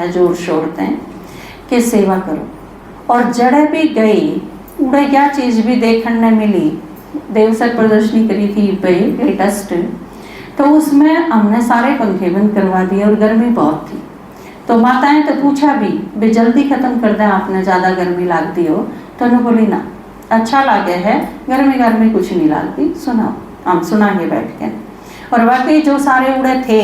है जोर शोरते हैं कि सेवा करो। और जड़े भी गई उड़े क्या चीज़ भी देखने मिली, देवसर प्रदर्शनी करी थी लेटेस्ट, तो उसमें हमने सारे पंखे बंद करवा दिए और गर्मी बहुत थी। तो माताएं तो पूछा भी जल्दी खत्म कर दें, आपने ज़्यादा गर्मी लगती हो, तो उन्होंने बोली ना अच्छा लगे है, गर्मी गर्मी कुछ नहीं लगती, सुनाओ, हम सुनाएंगे बैठ के। और वाकई जो सारे उड़े थे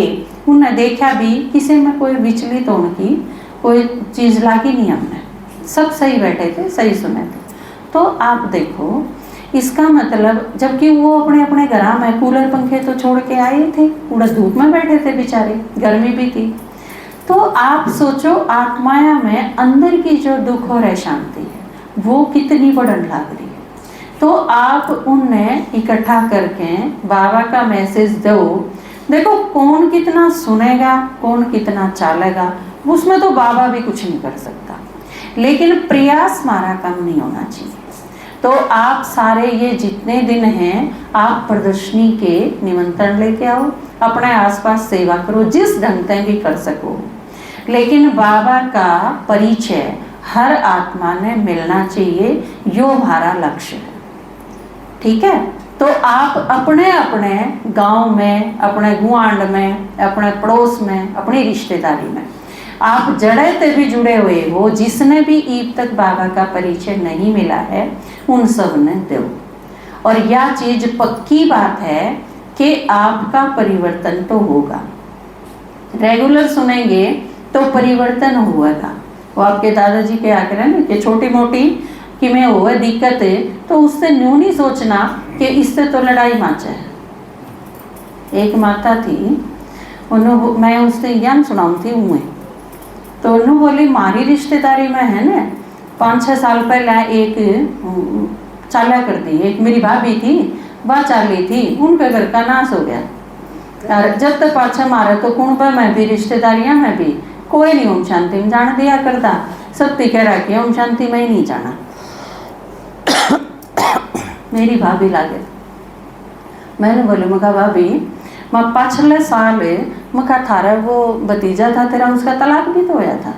उन्हें देखा भी, किसी में कोई विचलित होने की कोई चीज़ लागी नहीं, हमने सब सही बैठे थे, सही सुने थे। तो आप देखो इसका मतलब, जबकि वो अपने अपने घर में कूलर पंखे तो छोड़ के आए थे, पूरा धूप में बैठे थे बेचारे, गर्मी भी थी। तो आप सोचो आत्माया में अंदर की जो दुख और शांति है वो कितनी बढ़न लग रही है। तो आप उन्हें इकट्ठा करके बाबा का मैसेज दो। देखो कौन कितना सुनेगा, कौन कितना चालेगा, उसमें तो बाबा भी कुछ नहीं कर सकता, लेकिन प्रयास हमारा कम नहीं होना चाहिए। तो आप सारे ये जितने दिन हैं आप प्रदर्शनी के निमंत्रण लेके आओ, अपने आसपास सेवा करो जिस ढंग से भी कर सको, लेकिन बाबा का परिचय हर आत्मा ने मिलना चाहिए, यो हमारा लक्ष्य है। ठीक है, तो आप अपने अपने गांव में, अपने गुआंड में, अपने पड़ोस में, अपनी रिश्तेदारी में आप जड़े से भी जुड़े हुए हो, जिसने भी ईब तक बाबा का परिचय नहीं मिला है उन सब ने दो। और यह चीज पक्की बात है कि आपका परिवर्तन तो होगा, रेगुलर सुनेंगे तो परिवर्तन होगा। वो आपके दादाजी के आकर है ना कि छोटी मोटी कि मैं हुआ दिक्कत है, तो उससे न्यू नहीं सोचना कि इससे तो लड़ाई माचा है। एक माता थी, उन्होंने मैं उससे ज्ञान सुनाऊँ थी उन्हें, तो उन्होंने बोली मारी रिश्तेदारी में है ना 5-6 साल पहले एक चाला कर दी, एक मेरी भाभी थी वह चाली थी, उनके घर का नाश हो गया। और जब तक पाछा मारा तो कुंभ में भी रिश्तेदारियां में भी कोई नहीं ओम शांति में जान दिया करता, सब कह रहा कि ओम शांति में ही नहीं जाना। मेरी भाभी लागे, मैंने बोली मका भाभी मैं पिछले साल मका थारा वो भतीजा था तेरा, उसका तलाक भी तो होया था।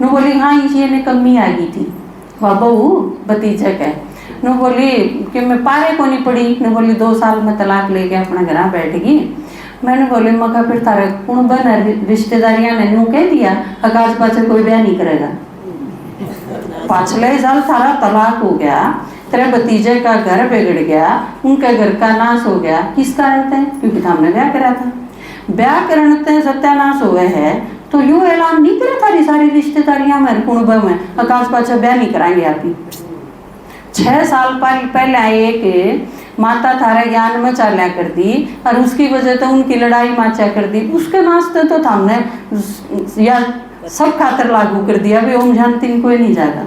नु बोली हाँ ये ने कमी आ गई थी वह बहू भतीजा के। नु बोली कि मैं पारे को नहीं पड़ी, नु बोली 2 साल में तलाक लेके अपना घर बैठ गई। मैंने बोली मका फिर तारे कौन बन रिश्तेदारियां ने नु कह दिया आकाश पाचर कोई ब्याह नहीं करेगा, पिछले साल थारा तलाक हो गया, तेरे भतीजे का घर बिगड़ गया, उनके घर का नाश हो गया, किस कारण से? क्योंकि हमने ब्याह करा था। ब्याह करने से सत्यानाश हुए है तो यूं ऐलान नहीं करे थारी सारी रिश्तेदारियां में कुणब में आकाश पाछा ब्याह नहीं कराएंगे आपकी। 6 साल पहले एक माता थारे ज्ञान में चाल्या कर दी और उसकी वजह से उनकी लड़ाई माचा कर दी, उसके नाश्ते तो हमने या सब खातर लागू कर दिया, अभी ओम शांति कोई नहीं जाएगा।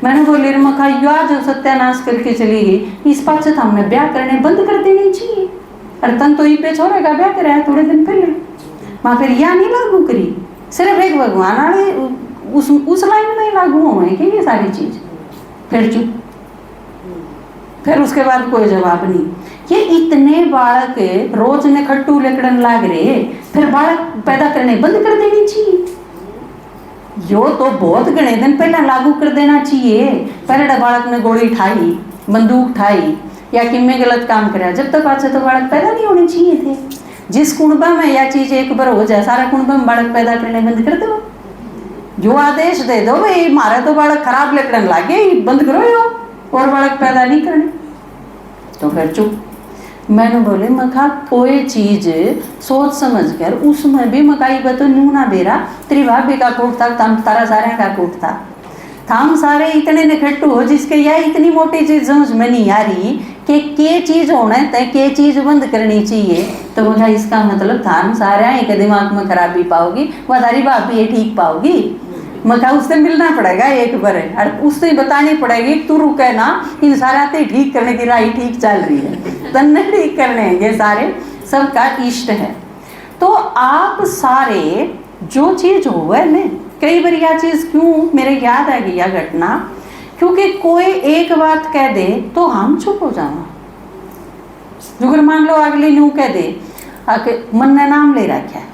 मैंने बोली मखा युवा जो सत्यानाश करके चली गई, इस पास हमने ब्याह करने बंद कर देनी चाहिए। और तन तो ये पे छोड़ेगा ब्याह कराया थोड़े दिन पहले, माँ फिर यह नहीं लागू करी, सिर्फ एक भगवान आने उस लाइन में लागू हुए कि ये सारी चीज। फिर चुप, फिर उसके बाद कोई जवाब नहीं। ये इतने बालक रोज ने खट्टू लेकड़न लाग रहे, फिर बालक पैदा करने बंद कर देनी चाहिए। यो तो बहुत घने दिन पहले लागू कर देना चाहिए। पहले बालक ने गोली ठाई, बंदूक ठाई या किम्मे गलत काम कराया, जब तक अच्छा तो बालक पैदा नहीं होने चाहिए थे। जिस कुंडबा में यह चीज एक बार हो जाए, सारा कुंडबा में बालक पैदा करने बंद कर दो। जो आदेश दे दो भाई मारे तो बालक खराब लेकर लागे, बंद करो यो और बालक पैदा नहीं करने, तो फिर चुप। मैंने बोले मखा कोई चीज सोच समझ कर उसमें भी मकाई बतो न्यू ना बेरा, तेरी भाभी का कोट था, तम तारा सारे का कोट था, थाम सारे इतने निखट्टू हो जिसके यह इतनी मोटी चीज समझ में नहीं आ रही कि के चीज होना है के चीज बंद करनी चाहिए। तो बोला इसका मतलब थाम सारे एक दिमाग में खराबी पाओगी, वह तारी भाभी ठीक पाओगी। मका उससे मिलना पड़ेगा एक बार और उससे बतानी पड़ेगी तू रुके ना, इन सारा ते ठीक करने की राह ठीक चल रही है, तन्ने ठीक करने हैं, ये सारे सबका इष्ट है। तो आप सारे जो चीज हुआ ने, कई बार यह चीज क्यों मेरे याद आ गई घटना, क्योंकि कोई एक बात कह दे तो हम चुप हो जाना। अगर मान लो अगली न्यू कह दे मन ने नाम ले रखा है,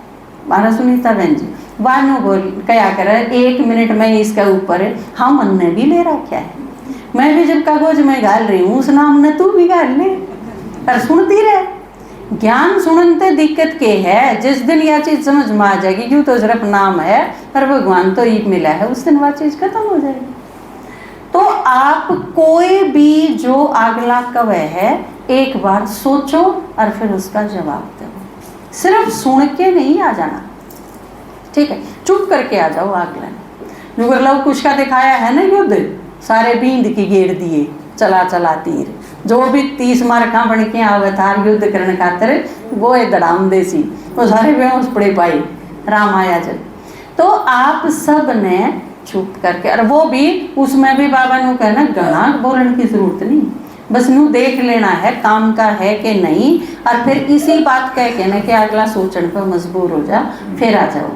मारा सुनीता बहन जी वानू बोल क्या करे 1 मिनट में इसके ऊपर हाँ मन ने भी ले रखा है, मैं भी जब कागज में गाल रही हूँ उस नाम ने तू भी गाल ले और सुनती रहे। ज्ञान सुनते दिक्कत के है, जिस दिन यह चीज समझ में आ जाएगी क्यों तो सिर्फ नाम है और भगवान तो एक मिला है, उस दिन वह चीज खत्म हो जाएगी। तो आप कोई भी जो अगला कवे है एक बार सोचो और फिर उसका जवाब दो, सिर्फ सुन के नहीं आ जाना, ठीक है, चुप करके आ जाओ। अगला ने जो लव कुछ का दिखाया है ना युद्ध, सारे बींद की घेर दिए, चला चला तीर, जो भी 30 मार्का बन के आवे था युद्ध करने खातर वो है दड़ाम देसी, वो सारे बेहोश पड़े पाई राम आया जब। तो आप सब ने चुप करके, और वो भी उसमें भी बाबा ने कहना गणा बोलने की जरूरत नहीं, बस नू देख लेना है काम का है कि नहीं, और फिर इसी बात कह के ना कि अगला सोचने पर मजबूर हो जा, फिर आ जाओ।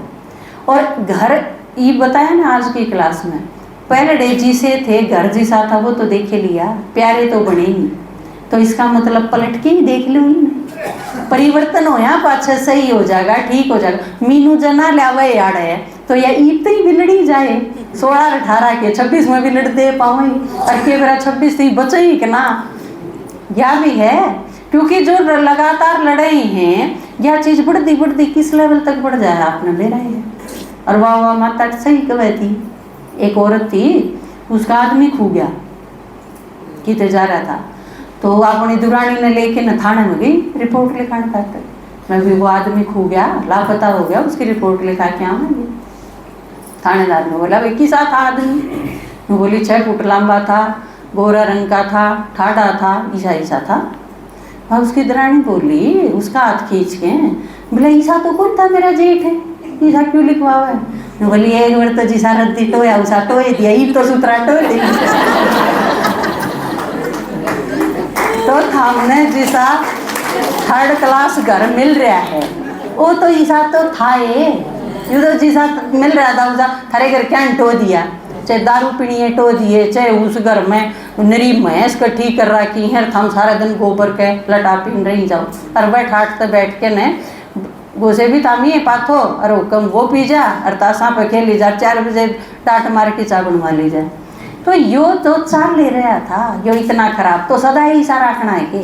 और घर ये बताया ना आज की क्लास में, पहले जिसे थे घर जिसा था वो तो देख लिया, प्यारे तो बने नहीं, तो इसका मतलब पलट के ही देख लो, परिवर्तन होया पाछे सही हो जाएगा, ठीक हो जाएगा। मीनू जना लावे यार है तो यह इतनी बिलड़ी जाए 16-18 के 26 में बिलड़ दे पावे, और के मेरा 26 थी बचे ही कि ना, यह भी है क्योंकि जो लगातार लड़े हैं यह चीज बढ़ती किस लेवल तक बढ़ जाए आपने ले रहे हैं। और वाह माता सही कवे थी, एक औरत थी उसका आदमी खो गया, किते जा रहा था, तो अपनी दुरानी ने लेके न थाने में गई रिपोर्ट लिखाने खातर, मैं भी वो आदमी खो गया लापता हो गया, उसकी रिपोर्ट लिखा के आऊँगी। थानेदार ने बोला भाई किसा था आदमी, मैं बोली 6 फुट लंबा था, गोरा रंग का था, ठाढ़ा था, ईसा था। और उसकी दुरानी बोली उसका हाथ खींच के, बोला ईसा तो कौन था, मेरा जेठ है, ईसा क्यों लिखवावा है। मैं बोली एक बार तो जिसा रद्दी टोया उसा टोए दिया, ई तो सुतरा टोए दिया। तो हमने जिसा 3rd क्लास घर मिल रहा है वो तो ईसा तो था, ये तो जिसा मिल रहा था उसा थारे घर क्या टो दिया, चाहे दारू पीनी टो दिए, चाहे उस घर में नरी भैंस कट्ठी कर रखी है, हम सारा दिन गोबर के लटा पीन रही जाओ, और बैठ के ने गोसे भी तामी है पाथो, और हुक्म वो पी जा और तासा पे खेली जा, 4 बजे टाट मार के चा बनवा ली जाए। तो यो तो चाल ले रहा था, यो इतना खराब तो सदा ही सारा रखना है कि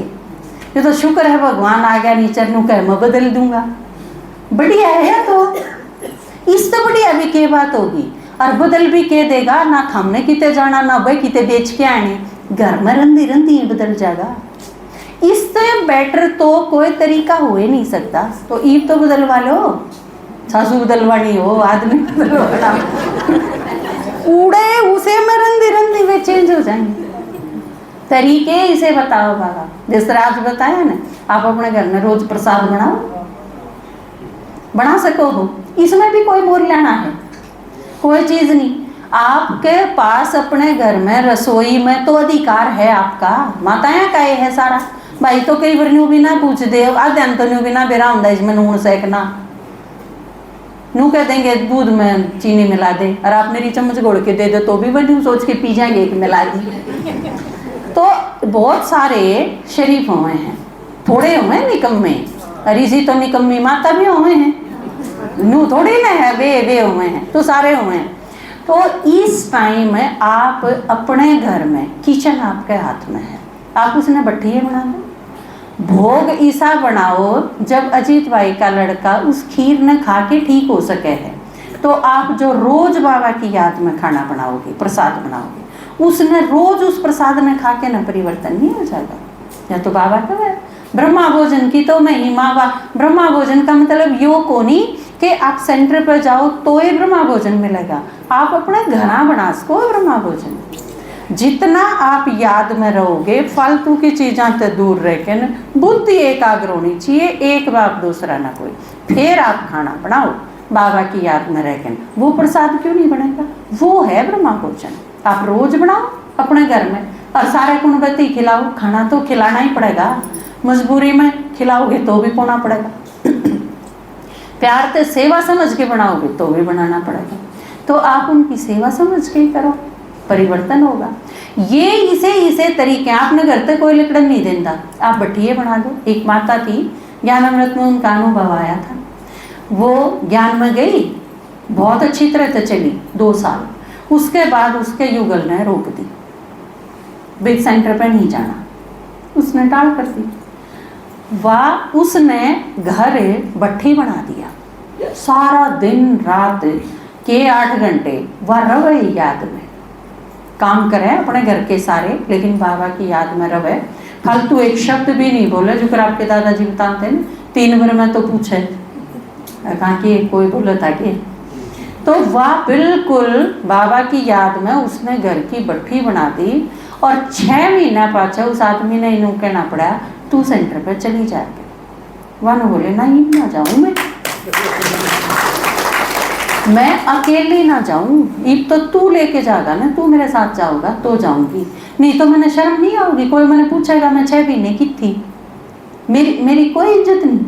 ये तो शुक्र है भगवान आ गया नीचे नू कह मैं बदल दूंगा, बढ़िया है। तो इस तो बढ़िया भी के बात होगी, और बदल भी के देगा ना, हमने किते जाना ना भाई किते बेच के आने, घर में रंदी रंदी बदल जाएगा। इससे बेटर तो कोई तरीका हो ही नहीं सकता। तो ईद तो बदलवा लो, सासू बदलवानी हो, आदमी बदलवाना उड़े उसे में रंदी वे चेंज हो जाएंगे। तरीके इसे बताओ बाबा, जिस तरह आज बताया ना, आप अपने घर में रोज प्रसाद बनाओ, बना सको हो, इसमें भी कोई मोल लेना है कोई चीज नहीं। आपके पास अपने घर में रसोई में तो अधिकार है आपका, माताएं का है सारा। भाई तो कई बार न्यू भी ना पूछ दे, आध्यान तो न्यू भी ना बेरा होता इसमें नून सेकना, नू कह देंगे दूध में चीनी मिला दे, और आप मेरी चम्मच घोड़ के दे दो तो भी वह सोच के पी जाएंगे कि मिला दी। तो बहुत सारे शरीफ हुए हैं, थोड़े हुए निकम्मे, और इसी तो निकम्मी माता भी हुए हैं, नू थोड़ी ना है, वे हुए हैं, तो सारे हुए हैं। तो इस टाइम में आप अपने घर में किचन आपके हाथ में है, आप उसने भट्ठिए बना दो, भोग ऐसा बनाओ जब अजीत भाई का लड़का उस खीर ने खा के ठीक हो सके है, तो आप जो रोज बाबा की याद में खाना बनाओगे, प्रसाद बनाओगे, उसने रोज उस प्रसाद ने खा के न परिवर्तन नहीं हो जाएगा। या तो बाबा का है ब्रह्मा भोजन की तो महिमा, ब्रह्मा भोजन का मतलब यो को नहीं कि आप सेंटर पर जाओ तो ये ब्रह्मा भोजन मिलेगा, आप अपने घरा बना सको ब्रह्मा भोजन। जितना आप याद में रहोगे, फालतू की चीज़ों से दूर रह के न, बुद्धि एकाग्र होनी चाहिए, एक बाप दूसरा ना कोई, फिर आप खाना बनाओ बाबा की याद में रह के। वो प्रसाद क्यों नहीं बनेगा, वो है ब्रह्मा भोजन। आप रोज बनाओ अपने घर में और सारे कुणबती खिलाओ, खाना तो खिलाना ही पड़ेगा, मजबूरी में खिलाओगे तो भी पोना पड़ेगा, प्यार से सेवा समझ के बनाओगे तो भी बनाना पड़ेगा। तो आप उनकी सेवा समझ के ही करो, परिवर्तन होगा। ये इसे तरीके, आपने घर तक कोई लिकड़न नहीं देता, आप भट्ठिए बना दो। एक माता थी, ज्ञान अमृत में उनका अनुभव आया था, वो ज्ञान में गई, बहुत अच्छी तरह से चली 2 साल। उसके बाद उसके युगल ने रोक दी, बिग सेंटर पे नहीं जाना, उसने टाल कर दी। वाह, उसने घर भट्ठी बना दिया, सारा दिन रात के 8 घंटे वह रवे याद में काम करे अपने घर के सारे, लेकिन बाबा की याद में रवे। फालतू एक शब्द भी नहीं बोले, जो कर आपके दादाजी बताते हैं 3 बार में तो पूछे कहा कि कोई बोला था कि, तो वह बिल्कुल बाबा की याद में उसने घर की भट्ठी बना दी। और 6 महीना पाछा उस आदमी ने इन्हों कहना पड़ा तू सेंटर पर चली जाके। वह बोले नहीं ना जाऊं मैं अकेली ना जाऊं, अब तो तू लेके जाएगा ना, तू मेरे साथ जाओगा तो जाऊंगी, नहीं तो मैंने शर्म नहीं आऊगी, कोई मैंने पूछेगा मैं 6 महीने की थी, मेरी कोई इज्जत नहीं।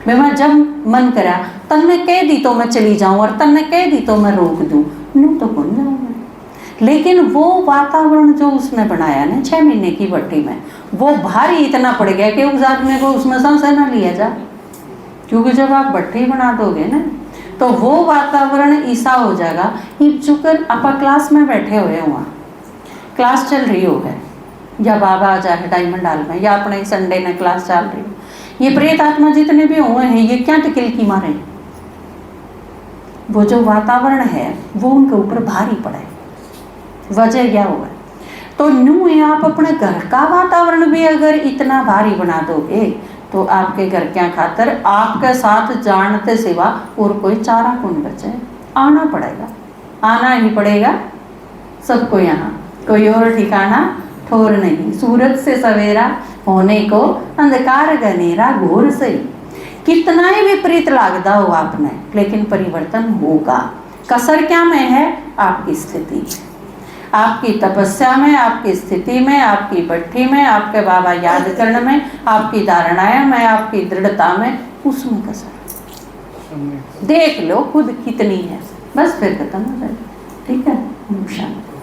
मैं जब मन करा तन्ने कह दी तो मैं चली जाऊं, और तन्ने कह दी तो मैं रोक दूं, नू तो कौन जाऊं मैं। लेकिन वो वातावरण जो उसने बनाया ना 6 महीने की भट्टी में, वो भारी इतना पड़ गया कि उस आदमी को उसमें संशय ना लिया जा, क्योंकि जब आप भट्टी बना दोगे ना तो वो वातावरण ऐसा हो जाएगा। चुकर आप क्लास में बैठे हुए वहाँ क्लास चल रही हो है, या बाबा आ जाए डायमंड हॉल में, या अपने संडे में क्लास चल रही हो, ये प्रेत आत्मा जितने भी हुए हैं ये क्या टिकिल की मारे, वो जो वातावरण है वो उनके ऊपर भारी पड़े। वजह क्या हुआ, तो न्यू आप अपने घर का वातावरण भी अगर इतना भारी बना दोगे तो आपके घर क्या खातर आपके साथ जानते सिवा और कोई चारा कौन बचे। आना पड़ेगा, आना ही पड़ेगा सबको, यहाँ कोई और ठिकाना ठोर नहीं। सूरज से सवेरा होने को अंधकार गनेरा घोर से, कितना ही विपरीत लागदा हो आपने, लेकिन परिवर्तन होगा। कसर क्या में है, आपकी स्थिति, आपकी तपस्या में, आपकी स्थिति में, आपकी भट्ठी में, आपके बाबा याद करने में, आपकी धारणाएं में, आपकी दृढ़ता में, उसमें कसर देख लो खुद कितनी है, बस फिर खत्म हो जाएगा। ठीक है, शांति।